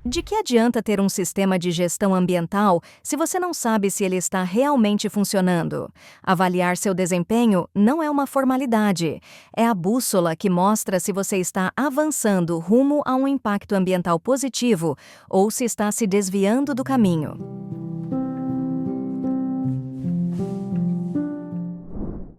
De que adianta ter um sistema de gestão ambiental se você não sabe se ele está realmente funcionando? Avaliar seu desempenho não é uma formalidade. É a bússola que mostra se você está avançando rumo a um impacto ambiental positivo ou se está se desviando do caminho.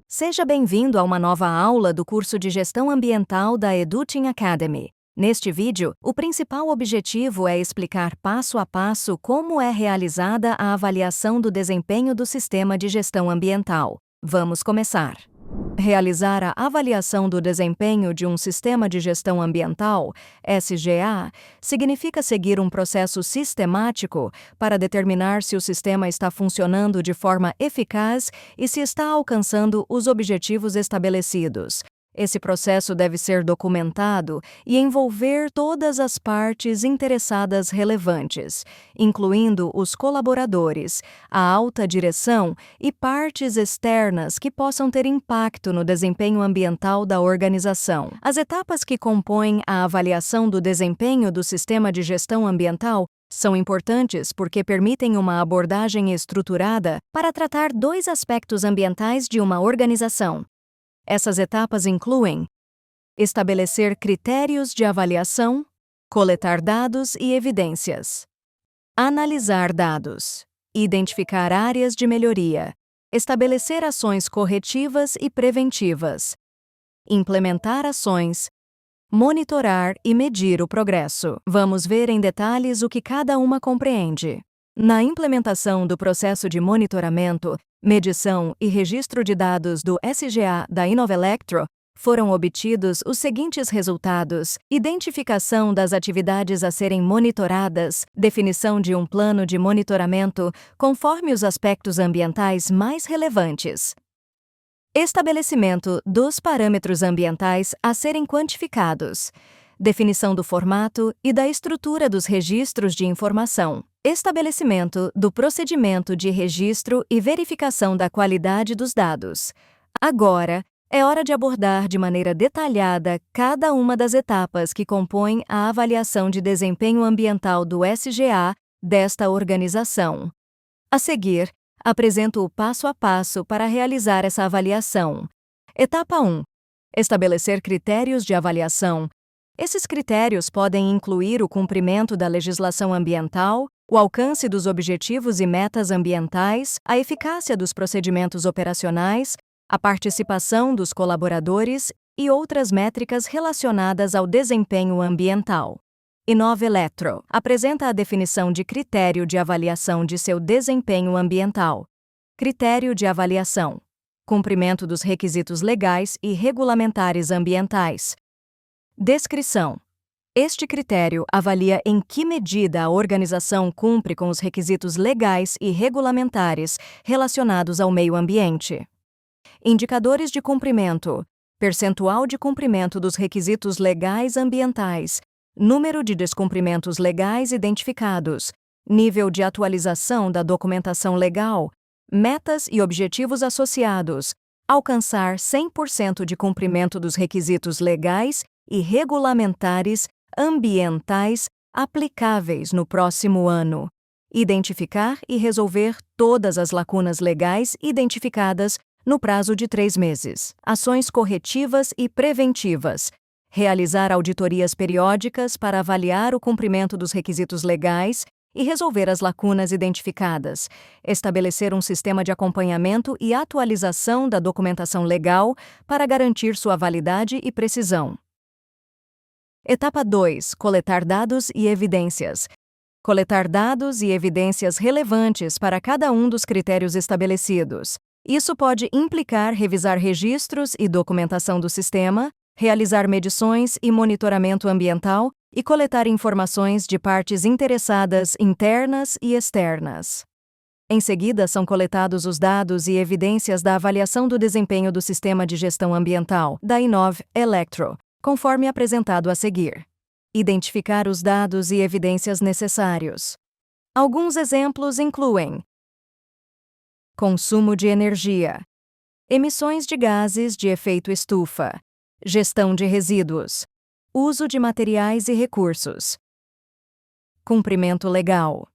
Seja bem-vindo a uma nova aula do curso de Gestão Ambiental da Edutin Academy. Neste vídeo, o principal objetivo é explicar passo a passo como é realizada a avaliação do desempenho do sistema de gestão ambiental. Vamos começar. Realizar a avaliação do desempenho de um sistema de gestão ambiental, SGA, significa seguir um processo sistemático para determinar se o sistema está funcionando de forma eficaz e se está alcançando os objetivos estabelecidos. Esse processo deve ser documentado e envolver todas as partes interessadas relevantes, incluindo os colaboradores, a alta direção e partes externas que possam ter impacto no desempenho ambiental da organização. As etapas que compõem a avaliação do desempenho do sistema de gestão ambiental são importantes porque permitem uma abordagem estruturada para tratar dois aspectos ambientais de uma organização. Essas etapas incluem estabelecer critérios de avaliação, coletar dados e evidências, analisar dados, identificar áreas de melhoria, estabelecer ações corretivas e preventivas, implementar ações, monitorar e medir o progresso. Vamos ver em detalhes o que cada uma compreende. Na implementação do processo de monitoramento, medição e registro de dados do SGA da Inovelectro, foram obtidos os seguintes resultados: identificação das atividades a serem monitoradas, definição de um plano de monitoramento conforme os aspectos ambientais mais relevantes, estabelecimento dos parâmetros ambientais a serem quantificados, definição do formato e da estrutura dos registros de informação, estabelecimento do procedimento de registro e verificação da qualidade dos dados. Agora, é hora de abordar de maneira detalhada cada uma das etapas que compõem a avaliação de desempenho ambiental do SGA desta organização. A seguir, apresento o passo a passo para realizar essa avaliação. Etapa 1. Estabelecer critérios de avaliação. Esses critérios podem incluir o cumprimento da legislação ambiental, o alcance dos objetivos e metas ambientais, a eficácia dos procedimentos operacionais, a participação dos colaboradores e outras métricas relacionadas ao desempenho ambiental. Inovelectro apresenta a definição de critério de avaliação de seu desempenho ambiental. Critério de avaliação: cumprimento dos requisitos legais e regulamentares ambientais. Descrição: este critério avalia em que medida a organização cumpre com os requisitos legais e regulamentares relacionados ao meio ambiente. Indicadores de cumprimento: percentual de cumprimento dos requisitos legais ambientais, número de descumprimentos legais identificados, nível de atualização da documentação legal, metas e objetivos associados, alcançar 100% de cumprimento dos requisitos legais e regulamentares ambientais aplicáveis no próximo ano. Identificar e resolver todas as lacunas legais identificadas no prazo de 3 meses. Ações corretivas e preventivas. Realizar auditorias periódicas para avaliar o cumprimento dos requisitos legais e resolver as lacunas identificadas. Estabelecer um sistema de acompanhamento e atualização da documentação legal para garantir sua validade e precisão. Etapa 2. Coletar dados e evidências. Coletar dados e evidências relevantes para cada um dos critérios estabelecidos. Isso pode implicar revisar registros e documentação do sistema, realizar medições e monitoramento ambiental e coletar informações de partes interessadas internas e externas. Em seguida, são coletados os dados e evidências da avaliação do desempenho do sistema de gestão ambiental da Inovelectro, conforme apresentado a seguir. Identificar os dados e evidências necessários. Alguns exemplos incluem: consumo de energia, emissões de gases de efeito estufa, gestão de resíduos, uso de materiais e recursos, Cumprimento legal.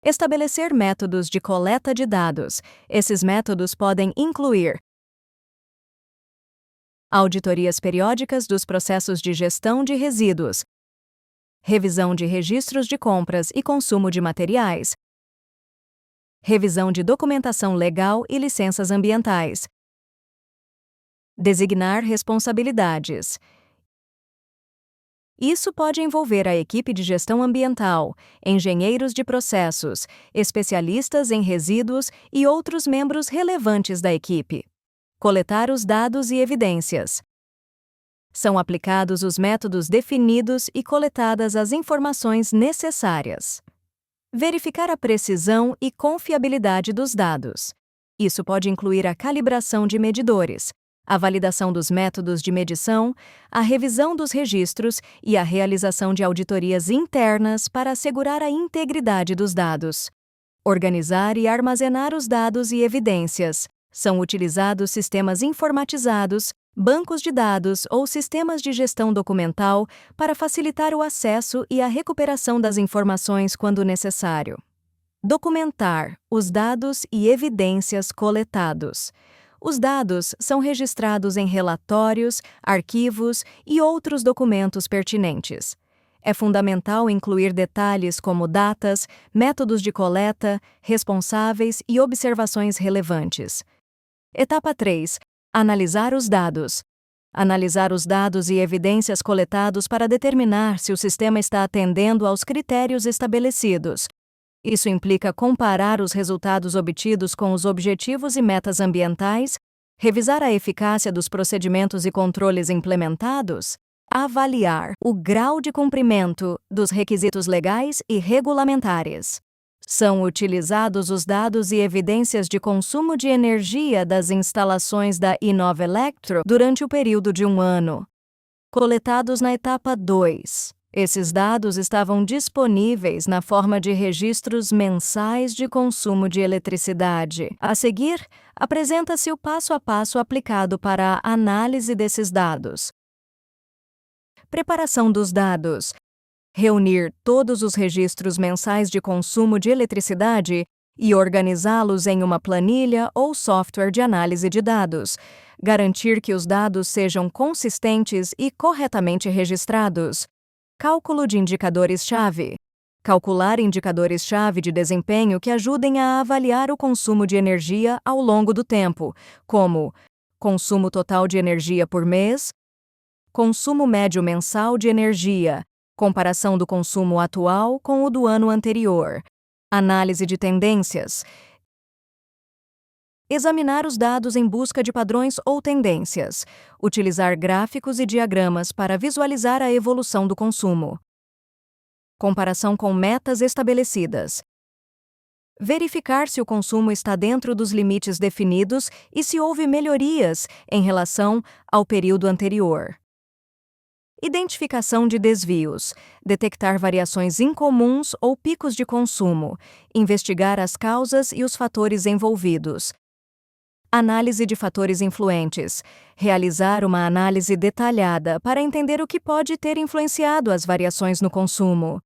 Estabelecer métodos de coleta de dados. Esses métodos podem incluir auditorias periódicas dos processos de gestão de resíduos, revisão de registros de compras e consumo de materiais, revisão de documentação legal e licenças ambientais, designar responsabilidades. Isso pode envolver a equipe de gestão ambiental, engenheiros de processos, especialistas em resíduos e outros membros relevantes da equipe. Coletar os dados e evidências. São aplicados os métodos definidos e coletadas as informações necessárias. Verificar a precisão e confiabilidade dos dados. Isso pode incluir a calibração de medidores, a validação dos métodos de medição, a revisão dos registros e a realização de auditorias internas para assegurar a integridade dos dados. Organizar e armazenar os dados e evidências. São utilizados sistemas informatizados, bancos de dados ou sistemas de gestão documental para facilitar o acesso e a recuperação das informações quando necessário. Documentar os dados e evidências coletados. Os dados são registrados em relatórios, arquivos e outros documentos pertinentes. É fundamental incluir detalhes como datas, métodos de coleta, responsáveis e observações relevantes. Etapa 3. Analisar os dados. Analisar os dados e evidências coletados para determinar se o sistema está atendendo aos critérios estabelecidos. Isso implica comparar os resultados obtidos com os objetivos e metas ambientais, revisar a eficácia dos procedimentos e controles implementados, avaliar o grau de cumprimento dos requisitos legais e regulamentares. São utilizados os dados e evidências de consumo de energia das instalações da Inovelectro durante o período de 1 ano. Coletados na etapa 2. Esses dados estavam disponíveis na forma de registros mensais de consumo de eletricidade. A seguir, apresenta-se o passo a passo aplicado para a análise desses dados. Preparação dos dados. Reunir todos os registros mensais de consumo de eletricidade e organizá-los em uma planilha ou software de análise de dados. Garantir que os dados sejam consistentes e corretamente registrados. Cálculo de indicadores-chave. Calcular indicadores-chave de desempenho que ajudem a avaliar o consumo de energia ao longo do tempo, como consumo total de energia por mês, consumo médio mensal de energia, comparação do consumo atual com o do ano anterior, análise de tendências. Examinar os dados em busca de padrões ou tendências. Utilizar gráficos e diagramas para visualizar a evolução do consumo. Comparação com metas estabelecidas. Verificar se o consumo está dentro dos limites definidos e se houve melhorias em relação ao período anterior. Identificação de desvios. Detectar variações incomuns ou picos de consumo. Investigar as causas e os fatores envolvidos. Análise de fatores influentes. Realizar uma análise detalhada para entender o que pode ter influenciado as variações no consumo.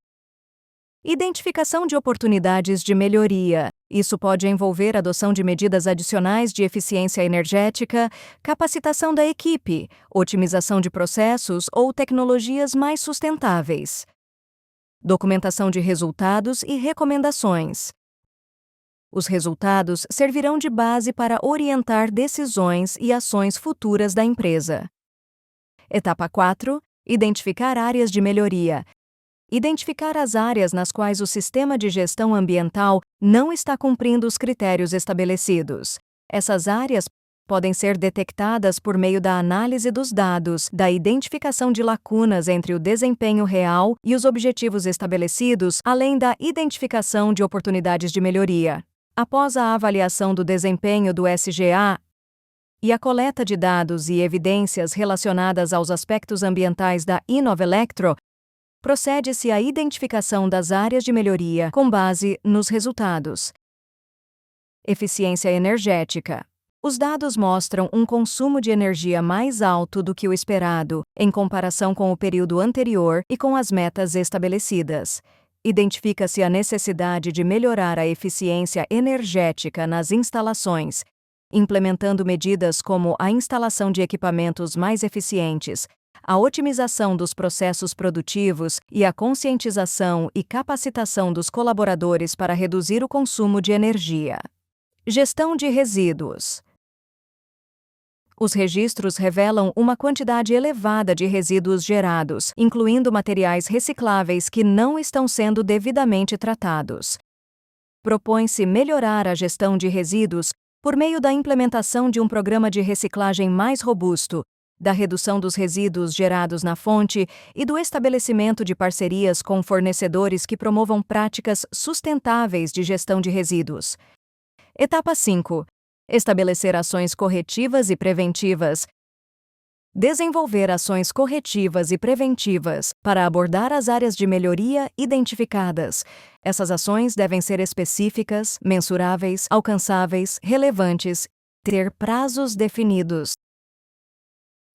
Identificação de oportunidades de melhoria. Isso pode envolver adoção de medidas adicionais de eficiência energética, capacitação da equipe, otimização de processos ou tecnologias mais sustentáveis. Documentação de resultados e recomendações. Os resultados servirão de base para orientar decisões e ações futuras da empresa. Etapa 4. Identificar áreas de melhoria. Identificar as áreas nas quais o sistema de gestão ambiental não está cumprindo os critérios estabelecidos. Essas áreas podem ser detectadas por meio da análise dos dados, da identificação de lacunas entre o desempenho real e os objetivos estabelecidos, além da identificação de oportunidades de melhoria. Após a avaliação do desempenho do SGA e a coleta de dados e evidências relacionadas aos aspectos ambientais da Inovelectro, procede-se à identificação das áreas de melhoria com base nos resultados. Eficiência energética. Os dados mostram um consumo de energia mais alto do que o esperado, em comparação com o período anterior e com as metas estabelecidas. Identifica-se a necessidade de melhorar a eficiência energética nas instalações, implementando medidas como a instalação de equipamentos mais eficientes, a otimização dos processos produtivos e a conscientização e capacitação dos colaboradores para reduzir o consumo de energia. Gestão de resíduos. Os registros revelam uma quantidade elevada de resíduos gerados, incluindo materiais recicláveis que não estão sendo devidamente tratados. Propõe-se melhorar a gestão de resíduos por meio da implementação de um programa de reciclagem mais robusto, da redução dos resíduos gerados na fonte e do estabelecimento de parcerias com fornecedores que promovam práticas sustentáveis de gestão de resíduos. Etapa 5. Estabelecer ações corretivas e preventivas. Desenvolver ações corretivas e preventivas para abordar as áreas de melhoria identificadas. Essas ações devem ser específicas, mensuráveis, alcançáveis, relevantes, ter prazos definidos.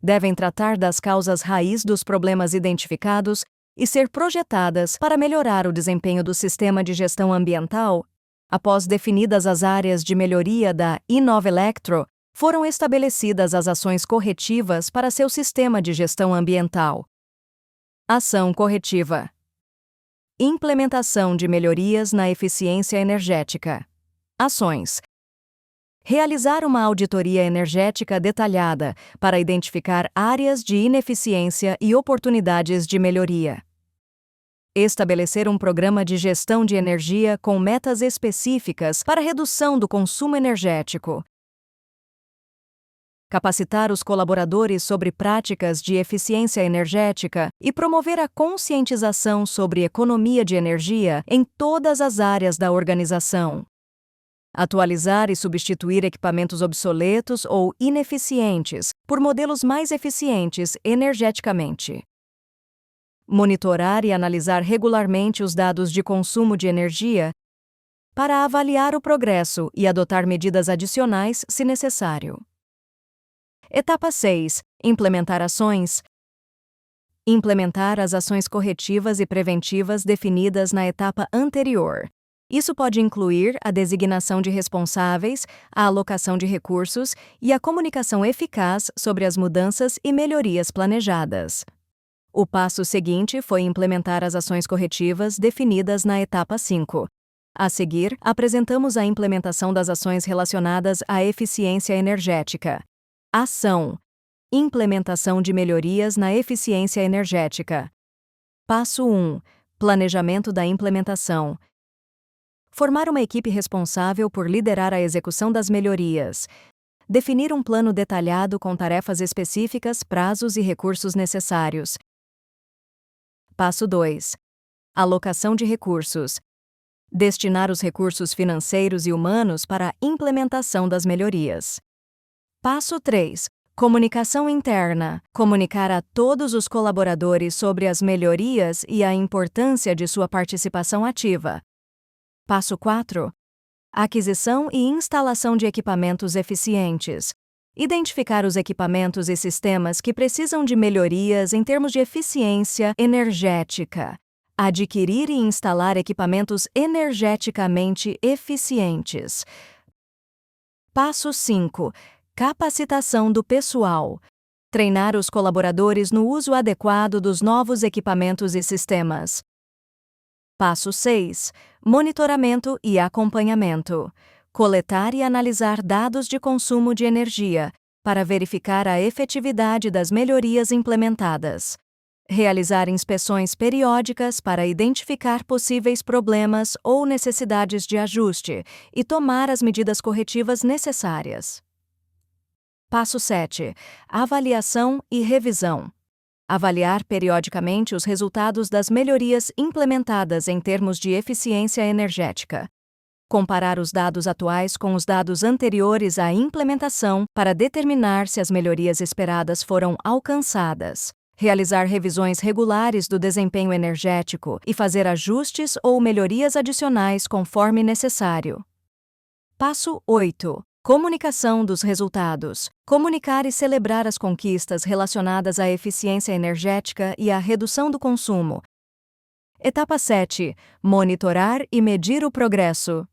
Devem tratar das causas raiz dos problemas identificados e ser projetadas para melhorar o desempenho do sistema de gestão ambiental. Após definidas as áreas de melhoria da Inovelectro, foram estabelecidas as ações corretivas para seu sistema de gestão ambiental. Ação corretiva. Implementação de melhorias na eficiência energética. Ações. Realizar uma auditoria energética detalhada para identificar áreas de ineficiência e oportunidades de melhoria. Estabelecer um programa de gestão de energia com metas específicas para redução do consumo energético. Capacitar os colaboradores sobre práticas de eficiência energética e promover a conscientização sobre economia de energia em todas as áreas da organização. Atualizar e substituir equipamentos obsoletos ou ineficientes por modelos mais eficientes energeticamente. Monitorar e analisar regularmente os dados de consumo de energia para avaliar o progresso e adotar medidas adicionais se necessário. Etapa 6. Implementar ações. Implementar as ações corretivas e preventivas definidas na etapa anterior. Isso pode incluir a designação de responsáveis, a alocação de recursos e a comunicação eficaz sobre as mudanças e melhorias planejadas. O passo seguinte foi implementar as ações corretivas definidas na etapa 5. A seguir, apresentamos a implementação das ações relacionadas à eficiência energética. Ação. Implementação de melhorias na eficiência energética. Passo 1. Planejamento da implementação. Formar uma equipe responsável por liderar a execução das melhorias. Definir um plano detalhado com tarefas específicas, prazos e recursos necessários. Passo 2. Alocação de recursos. Destinar os recursos financeiros e humanos para a implementação das melhorias. Passo 3. Comunicação interna. Comunicar a todos os colaboradores sobre as melhorias e a importância de sua participação ativa. Passo 4. Aquisição e instalação de equipamentos eficientes. Identificar os equipamentos e sistemas que precisam de melhorias em termos de eficiência energética. Adquirir e instalar equipamentos energeticamente eficientes. Passo 5. Capacitação do pessoal. Treinar os colaboradores no uso adequado dos novos equipamentos e sistemas. Passo 6. Monitoramento e acompanhamento. Coletar e analisar dados de consumo de energia, para verificar a efetividade das melhorias implementadas. Realizar inspeções periódicas para identificar possíveis problemas ou necessidades de ajuste e tomar as medidas corretivas necessárias. Passo 7. Avaliação e revisão. Avaliar periodicamente os resultados das melhorias implementadas em termos de eficiência energética. Comparar os dados atuais com os dados anteriores à implementação para determinar se as melhorias esperadas foram alcançadas. Realizar revisões regulares do desempenho energético e fazer ajustes ou melhorias adicionais conforme necessário. Passo 8. Comunicação dos resultados. Comunicar e celebrar as conquistas relacionadas à eficiência energética e à redução do consumo. Etapa 7. Monitorar e medir o progresso.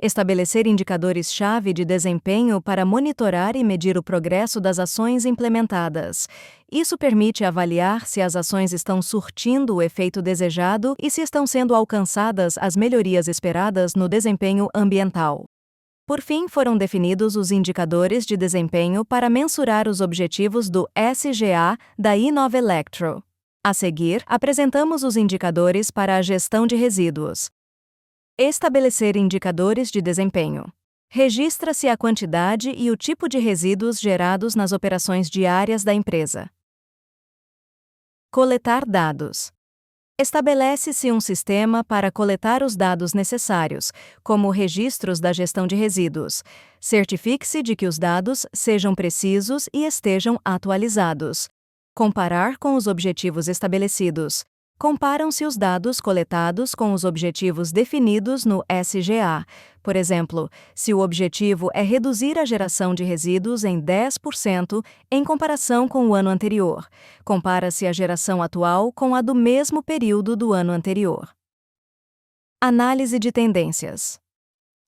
Estabelecer indicadores-chave de desempenho para monitorar e medir o progresso das ações implementadas. Isso permite avaliar se as ações estão surtindo o efeito desejado e se estão sendo alcançadas as melhorias esperadas no desempenho ambiental. Por fim, foram definidos os indicadores de desempenho para mensurar os objetivos do SGA da Inovelectro. A seguir, apresentamos os indicadores para a gestão de resíduos. Estabelecer indicadores de desempenho. Registra-se a quantidade e o tipo de resíduos gerados nas operações diárias da empresa. Coletar dados. Estabelece-se um sistema para coletar os dados necessários, como registros da gestão de resíduos. Certifique-se de que os dados sejam precisos e estejam atualizados. Comparar com os objetivos estabelecidos. Comparam-se os dados coletados com os objetivos definidos no SGA. Por exemplo, se o objetivo é reduzir a geração de resíduos em 10% em comparação com o ano anterior, compara-se a geração atual com a do mesmo período do ano anterior. Análise de tendências.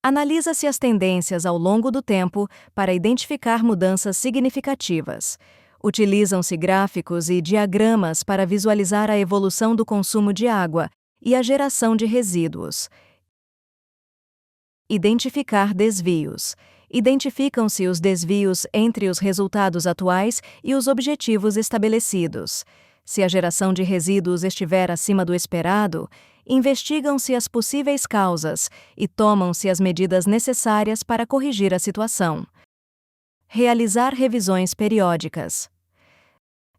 Analisa-se as tendências ao longo do tempo para identificar mudanças significativas. Utilizam-se gráficos e diagramas para visualizar a evolução do consumo de água e a geração de resíduos. Identificar desvios. Identificam-se os desvios entre os resultados atuais e os objetivos estabelecidos. Se a geração de resíduos estiver acima do esperado, investigam-se as possíveis causas e tomam-se as medidas necessárias para corrigir a situação. Realizar revisões periódicas.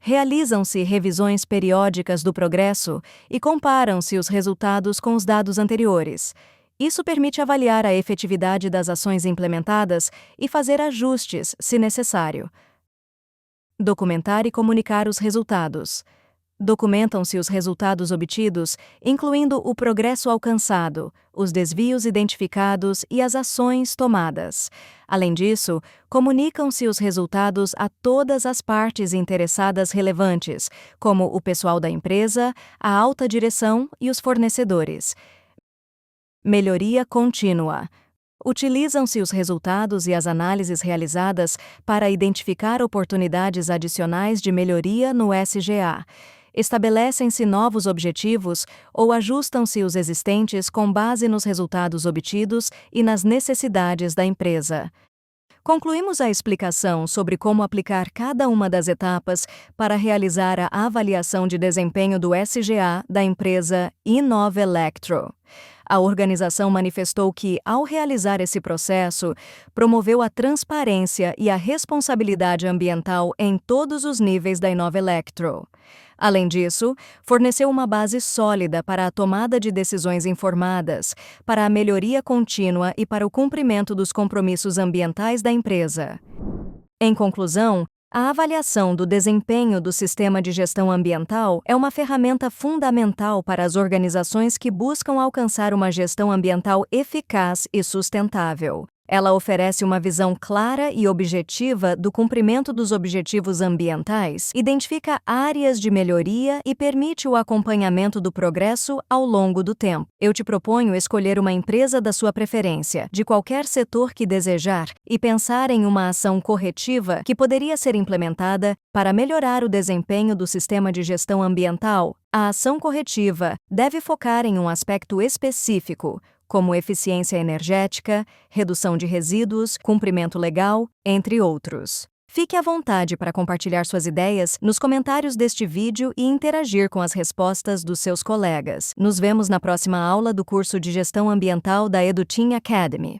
Realizam-se revisões periódicas do progresso e comparam-se os resultados com os dados anteriores. Isso permite avaliar a efetividade das ações implementadas e fazer ajustes, se necessário. Documentar e comunicar os resultados. Documentam-se os resultados obtidos, incluindo o progresso alcançado, os desvios identificados e as ações tomadas. Além disso, comunicam-se os resultados a todas as partes interessadas relevantes, como o pessoal da empresa, a alta direção e os fornecedores. Melhoria contínua. Utilizam-se os resultados e as análises realizadas para identificar oportunidades adicionais de melhoria no SGA. Estabelecem-se novos objetivos ou ajustam-se os existentes com base nos resultados obtidos e nas necessidades da empresa. Concluímos a explicação sobre como aplicar cada uma das etapas para realizar a avaliação de desempenho do SGA da empresa Inovelectro. A organização manifestou que, ao realizar esse processo, promoveu a transparência e a responsabilidade ambiental em todos os níveis da Inovelectro. Além disso, forneceu uma base sólida para a tomada de decisões informadas, para a melhoria contínua e para o cumprimento dos compromissos ambientais da empresa. Em conclusão, a avaliação do desempenho do sistema de gestão ambiental é uma ferramenta fundamental para as organizações que buscam alcançar uma gestão ambiental eficaz e sustentável. Ela oferece uma visão clara e objetiva do cumprimento dos objetivos ambientais, identifica áreas de melhoria e permite o acompanhamento do progresso ao longo do tempo. Eu te proponho escolher uma empresa da sua preferência, de qualquer setor que desejar, e pensar em uma ação corretiva que poderia ser implementada para melhorar o desempenho do sistema de gestão ambiental. A ação corretiva deve focar em um aspecto específico, como eficiência energética, redução de resíduos, cumprimento legal, entre outros. Fique à vontade para compartilhar suas ideias nos comentários deste vídeo e interagir com as respostas dos seus colegas. Nos vemos na próxima aula do curso de Gestão Ambiental da EduTeam Academy.